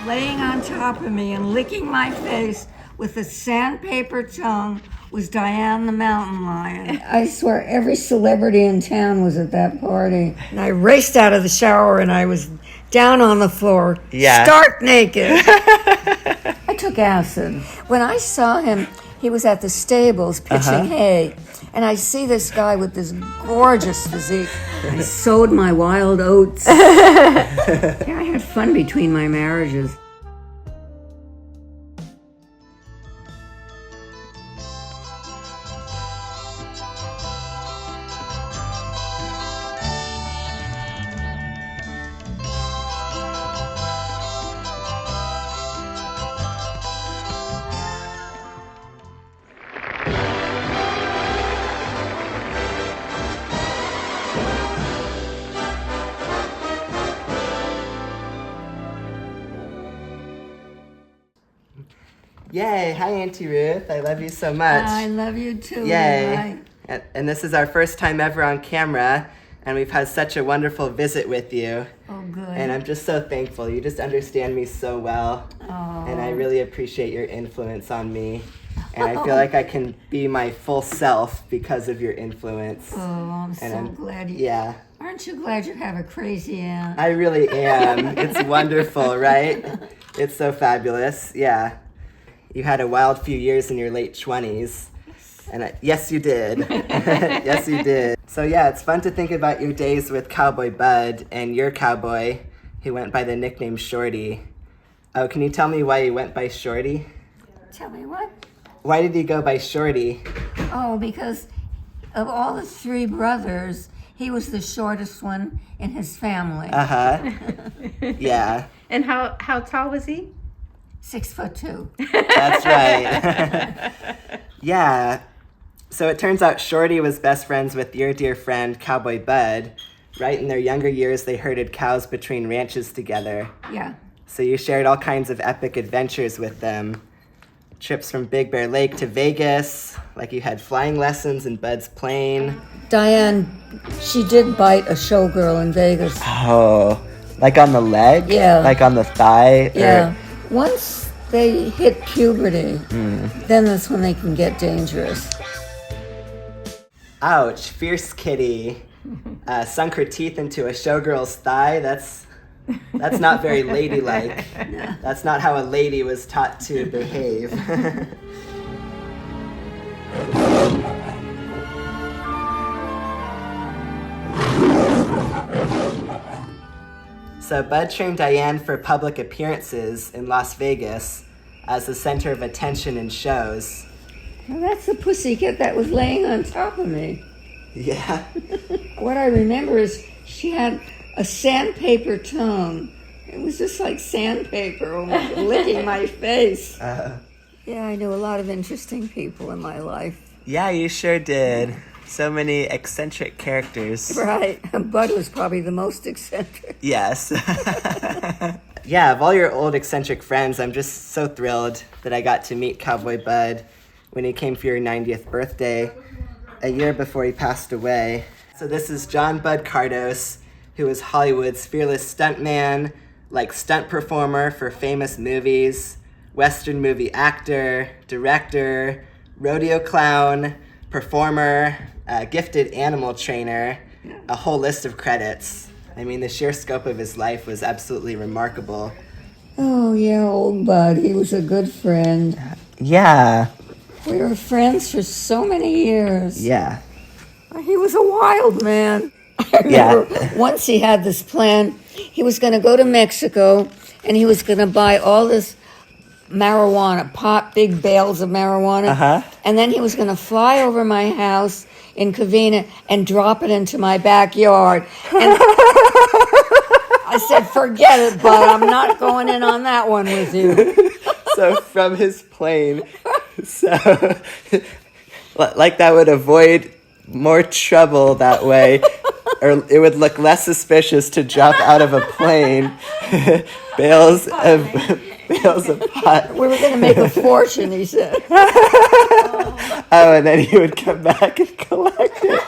laying on top of me and licking my face with a sandpaper tongue was Dianne the mountain lion. I swear every celebrity in town was at that party. And I raced out of the shower and I was down on the floor, stark naked. I took acid. When I saw him, he was at the stables pitching hay. And I see this guy with this gorgeous physique. I sowed my wild oats. Yeah, I had fun between my marriages. Yay! Hi, Auntie Ruth. I love you so much. I love you too. Yay! And this is our first time ever on camera, and we've had such a wonderful visit with you. Oh, good. And I'm just so thankful. You just understand me so well. Oh. And I really appreciate your influence on me. And I feel like I can be my full self because of your influence. Oh, I'm so glad you... Yeah. Aren't you glad you have a crazy aunt? I really am. It's wonderful, right? It's so fabulous. Yeah. You had a wild few years in your late 20s. And yes, you did. Yes, you did. So yeah, it's fun to think about your days with Cowboy Bud and your cowboy, who went by the nickname Shorty. Oh, can you tell me why he went by Shorty? Tell me what? Why did he go by Shorty? Oh, because of all the three brothers, he was the shortest one in his family. Uh-huh. Yeah. And how tall was he? 6'2". That's right. Yeah. So it turns out Shorty was best friends with your dear friend, Cowboy Bud. Right in their younger years, they herded cows between ranches together. Yeah. So you shared all kinds of epic adventures with them. Trips from Big Bear Lake to Vegas, like you had flying lessons in Bud's plane. Dianne, she did bite a showgirl in Vegas. Oh, like on the leg? Yeah. Like on the thigh? Yeah. Once they hit puberty, then that's when they can get dangerous. Ouch, fierce kitty. Sunk her teeth into a showgirl's thigh. That's not very ladylike. That's not how a lady was taught to behave. So Bud trained Dianne for public appearances in Las Vegas as the center of attention in shows. Well, that's the pussycat that was laying on top of me. Yeah. What I remember is she had a sandpaper tongue. It was just like sandpaper, almost licking my face. Yeah, I knew a lot of interesting people in my life. Yeah, you sure did. So many eccentric characters. Right. Bud was probably the most eccentric. Yes. Yeah, of all your old eccentric friends, I'm just so thrilled that I got to meet Cowboy Bud when he came for your 90th birthday, a year before he passed away. So this is John Bud Cardos, who is Hollywood's fearless stuntman, like stunt performer for famous movies, Western movie actor, director, rodeo clown, performer, gifted animal trainer, a whole list of credits. I mean, the sheer scope of his life was absolutely remarkable. Oh, yeah, old Bud. He was a good friend. Yeah. We were friends for so many years. Yeah. He was a wild man. I remember once he had this plan. He was going to go to Mexico, and he was going to buy all this marijuana, big bales of marijuana. And then he was going to fly over my house in Covina and drop it into my backyard. And I said, forget it, Bud. I'm not going in on that one with you. So from his plane, so like that would avoid more trouble that way, or it would look less suspicious to drop out of a plane bales of pot. We were going to make a fortune, he said. Oh, and then he would come back and collect it.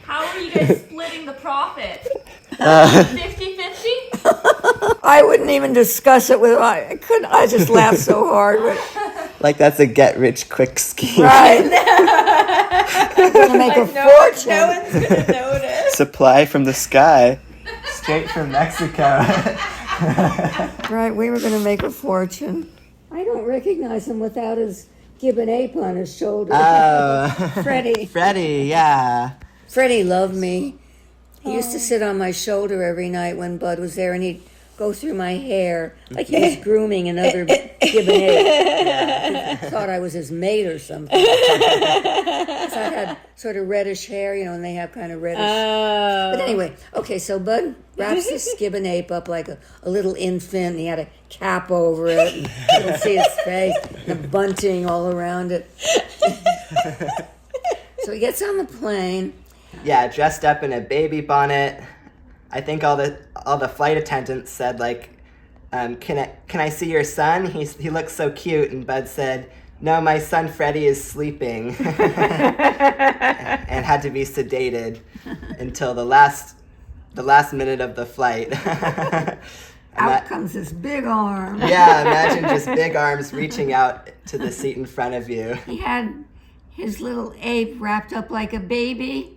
How are you guys splitting the profit? 50-50? I wouldn't even discuss it with I couldn't. I just laughed so hard. But, Like that's a get-rich-quick scheme. right. I'm gonna make a fortune. No one's gonna notice. Supply from the sky. Straight from Mexico. Right, we were gonna make a fortune. I don't recognize him without his gibbon ape on his shoulder. Oh. Freddie. Freddie, yeah. Freddie loved me. He used to sit on my shoulder every night when Bud was there, and he'd go through my hair like he was grooming another gibbon ape. He thought I was his mate or something. 'Cause I had sort of reddish hair, and they have kind of reddish. But anyway, okay, so Bud wraps this gibbon ape up like a little infant. He had a cap over it. And you could see his face and the bunting all around it. So he gets on the plane. Yeah, dressed up in a baby bonnet. I think all the flight attendants said like, can I see your son? He looks so cute. And Bud said, no, my son Freddie is sleeping, and had to be sedated until the last minute of the flight. Out comes this big arm. Yeah, imagine just big arms reaching out to the seat in front of you. He had his little ape wrapped up like a baby,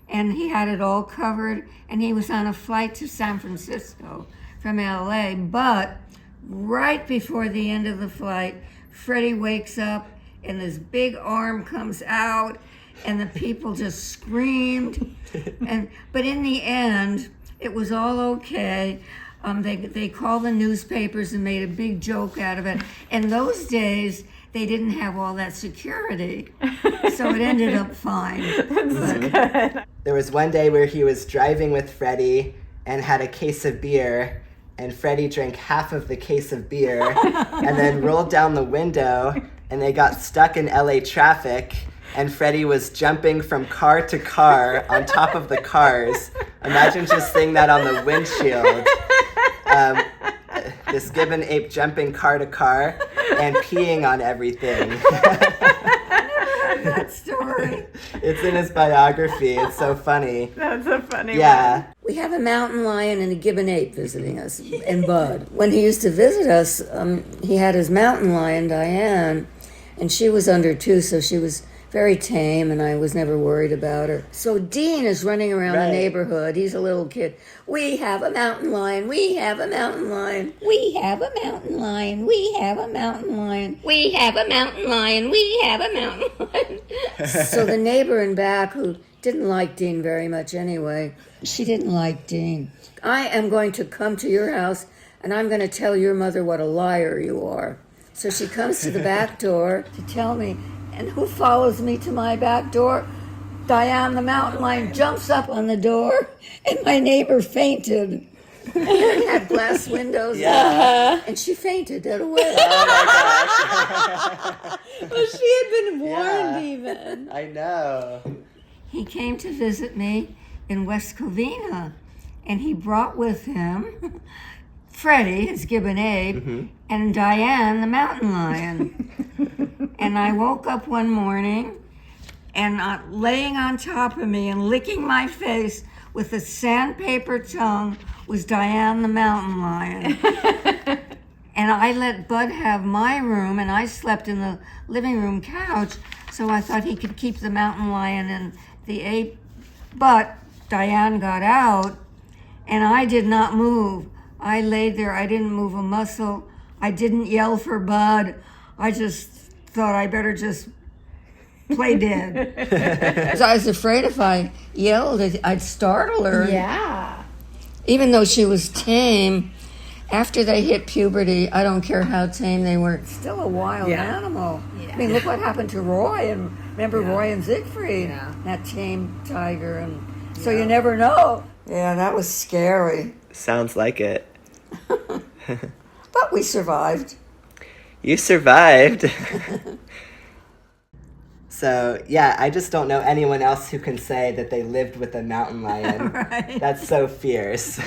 and he had it all covered, and he was on a flight to San Francisco from LA. But right before the end of the flight, Freddie wakes up, and this big arm comes out, and the people just screamed. But in the end, it was all okay. They called the newspapers and made a big joke out of it. In those days, they didn't have all that security, so it ended up fine. There was one day where he was driving with Freddie and had a case of beer, and Freddie drank half of the case of beer and then rolled down the window, and they got stuck in LA traffic, and Freddie was jumping from car to car on top of the cars. Imagine just seeing that on the windshield. This gibbon ape jumping car to car and peeing on everything. That story. It's in his biography. It's so funny. That's a funny Yeah. We have a mountain lion and a gibbon ape visiting us, and Bud. When he used to visit us, he had his mountain lion, Dianne, and she was under 2, so she was very tame, and I was never worried about her. So Dean is running around the neighborhood. He's a little kid. We have a mountain lion. We have a mountain lion. We have a mountain lion. We have a mountain lion. We have a mountain lion. We have a mountain lion. So the neighbor in back, who didn't like Dean very much anyway, she didn't like Dean. I am going to come to your house, and I'm going to tell your mother what a liar you are. So she comes to the back door to tell me. And who follows me to my back door? Dianne, the mountain lion, jumps up on the door, and my neighbor fainted. It had glass windows, and she fainted dead away. Well, she had been warned even. I know. He came to visit me in West Covina, and he brought with him Freddie, his gibbon ape, and Dianne, the mountain lion. And I woke up one morning, and laying on top of me and licking my face with a sandpaper tongue was Dianne, the mountain lion. And I let Bud have my room, and I slept in the living room couch, so I thought he could keep the mountain lion and the ape. But Dianne got out, and I did not move. I laid there. I didn't move a muscle. I didn't yell for Bud. I just thought I better just play dead. Because I was afraid if I yelled, I'd startle her. Yeah. Even though she was tame, after they hit puberty, I don't care how tame they were, it's still a wild animal. Yeah. I mean, look what happened to Roy, and remember Roy and Siegfried, that tame tiger, and so you never know. Yeah, that was scary. Sounds like it. But we survived. You survived. So, yeah, I just don't know anyone else who can say that they lived with a mountain lion. Right. That's so fierce.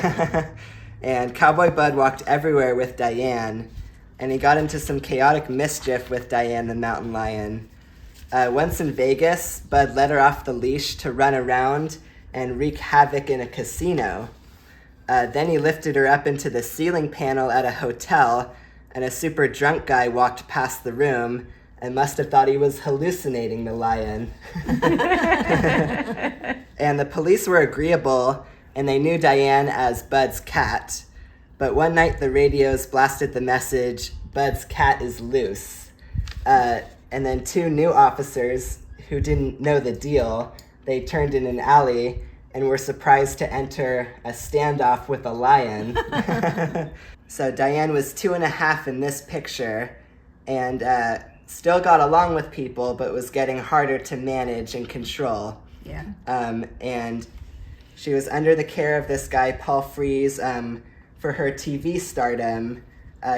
And Cowboy Bud walked everywhere with Dianne, and he got into some chaotic mischief with Dianne the mountain lion. Once in Vegas, Bud let her off the leash to run around and wreak havoc in a casino. Then he lifted her up into the ceiling panel at a hotel, and a super drunk guy walked past the room and must have thought he was hallucinating the lion. And the police were agreeable, and they knew Dianne as Bud's cat. But one night the radios blasted the message, "Bud's cat is loose." And then two new officers who didn't know the deal, they turned in an alley and were surprised to enter a standoff with a lion. So Dianne was 2.5 in this picture, and still got along with people, but was getting harder to manage and control. Yeah. And she was under the care of this guy, Paul Frees, for her TV stardom.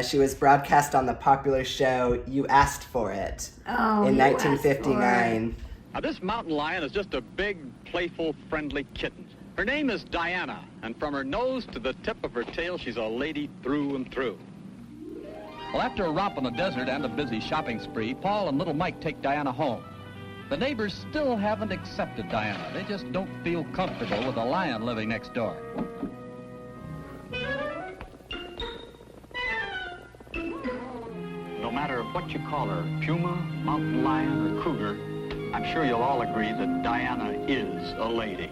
She was broadcast on the popular show You Asked For It in 1959. Now, this mountain lion is just a big, playful, friendly kitten. Her name is Dianna, and from her nose to the tip of her tail, she's a lady through and through. Well, after a romp in the desert and a busy shopping spree, Paul and little Mike take Dianna home. The neighbors still haven't accepted Dianna. They just don't feel comfortable with a lion living next door. No matter what you call her, puma, mountain lion, or cougar, I'm sure you'll all agree that Dianna is a lady.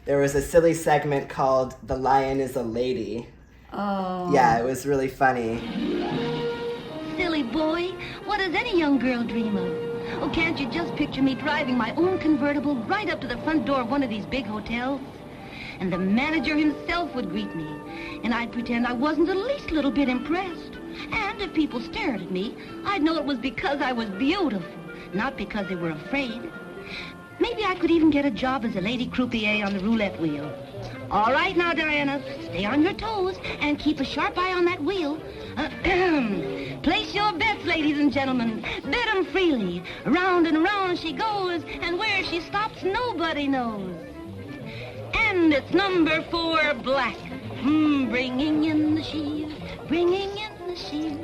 There was a silly segment called The Lion is a Lady. Oh. Yeah, it was really funny. Silly boy, what does any young girl dream of? Oh, can't you just picture me driving my own convertible right up to the front door of one of these big hotels? And the manager himself would greet me, and I'd pretend I wasn't the least little bit impressed. And if people stared at me, I'd know it was because I was beautiful, not because they were afraid. Maybe I could even get a job as a lady croupier on the roulette wheel. All right now, Dianna, stay on your toes and keep a sharp eye on that wheel. Place your bets, ladies and gentlemen. Bet 'em freely. Round and round she goes, and where she stops, nobody knows. And it's number 4, black. Bringing in the sheaves, bringing in the sheaves.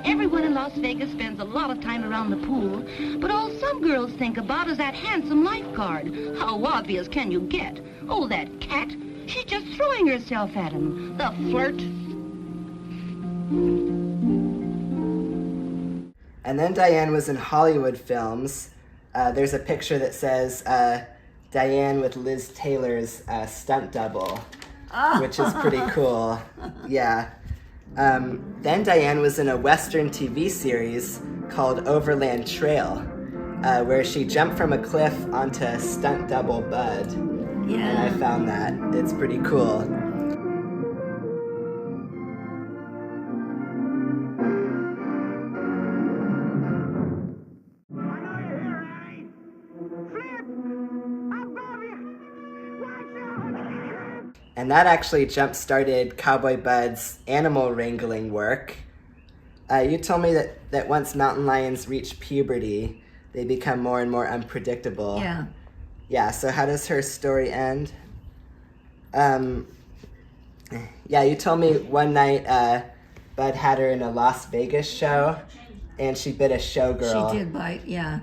Everyone in Las Vegas spends a lot of time around the pool, but all some girls think about is that handsome lifeguard. How obvious can you get? Oh, that cat. She's just throwing herself at him. The flirt. And then Dianne was in Hollywood films. There's a picture that says Dianne with Liz Taylor's stunt double, which is pretty cool. Yeah. Then Dianne was in a Western TV series called Overland Trail, where she jumped from a cliff onto stunt double Bud. Yeah. And I found that. It's pretty cool. And that actually jump-started Cowboy Bud's animal wrangling work. You told me that once mountain lions reach puberty, they become more and more unpredictable. Yeah. Yeah, so how does her story end? Yeah, you told me one night Bud had her in a Las Vegas show, and she bit a showgirl. She did bite, yeah.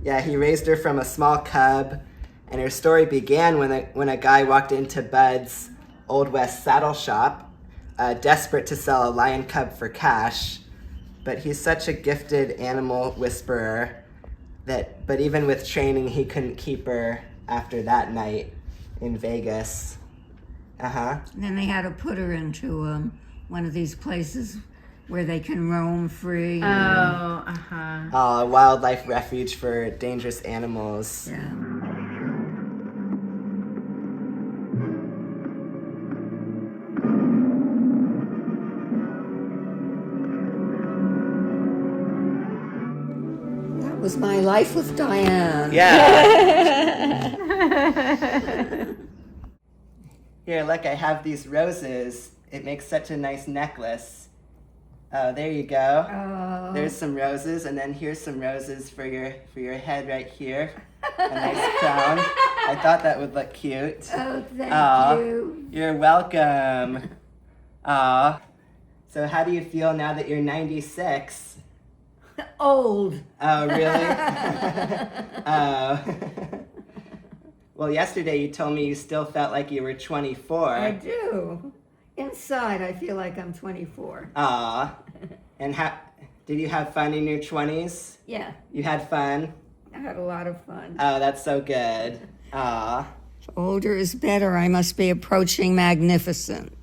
Yeah, he raised her from a small cub, and her story began when a guy walked into Bud's Old West saddle shop, desperate to sell a lion cub for cash. But he's such a gifted animal whisperer but even with training, he couldn't keep her after that night in Vegas. And then they had to put her into one of these places where they can roam free. A wildlife refuge for dangerous animals. Yeah. was my life with Dianne. Yeah. Here, look, I have these roses. It makes such a nice necklace. Oh, there you go. Oh. There's some roses, and then here's some roses for your head right here. A nice crown. I thought that would look cute. Oh, thank Aw, you. You're welcome. Aw. So how do you feel now that you're 96? Old. Oh, really? Oh. Well, yesterday you told me you still felt like you were 24. I do. Inside, I feel like I'm 24. Aw. And did you have fun in your 20s? Yeah, You had fun? I had a lot of fun. Oh, that's so good. Aw. Older is better. I must be approaching magnificent.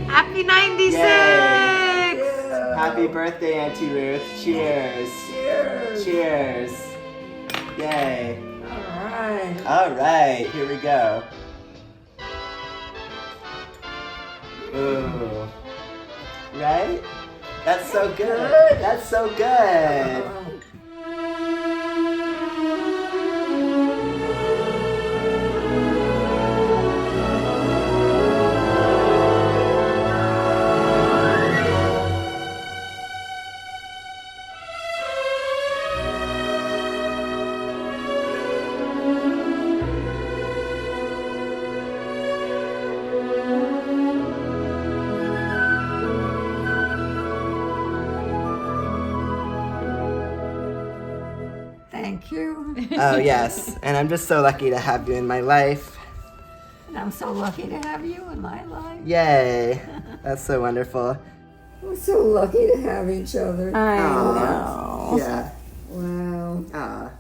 Happy 96! Yay. Happy birthday, Auntie Ruth. Cheers. Cheers. Cheers. Yay. All right. All right, here we go. Ooh. Right? That's so good. That's so good. Thank you. Oh, yes. And I'm just so lucky to have you in my life. And I'm so lucky to have you in my life. Yay. That's so wonderful. We're so lucky to have each other. I know. Yeah. Wow. Aw.